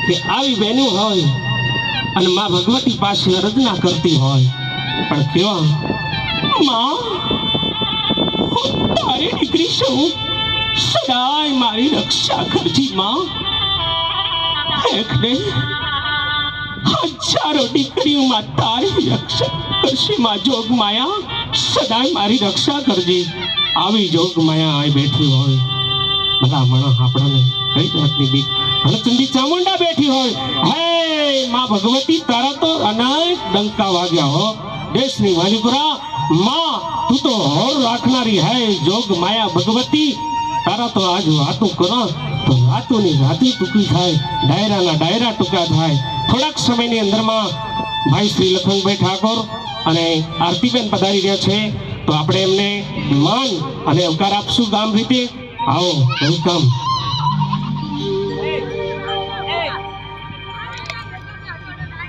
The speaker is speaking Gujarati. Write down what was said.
કે આવી બહેનો હોય અને માં ભગવતી પાસે અર્ચના કરતી હોય પણ કેવા માં તારી દીકરી છું સદાય મારી રક્ષા કરજી માં એકને હજારો દીકરીઓમાં તારી રક્ષા કરશે માં જોગ માયા સદાય મારી રક્ષા કરજે આવી જોગ માયા અહીં બેઠી હોય ભલા મણા આપણને કઈ જાતની બીક રણચંડી ચામુંડા બેઠી હોય હે માં ભગવતી તારા તો અનેક ડંકા વાગ્યા હો દેશની વાલીપુરા માં તું તો હોર રાખનારી હે જોગ માયા ભગવતી તારા તો આજ વાતો કરો તો વાતોની વાતો ટૂંકી થાય ડાયરાના ડાયરા ટૂંકા થાય થોડાક સમયની અંદરમાં ભાઈ શ્રી લખનભાઈ ઠાકોર અને આરતીબેન પધારી રહ્યા છે તો આપણે એમને માન અને આવકાર આપશું ગામ રીતે આવો વેલકમ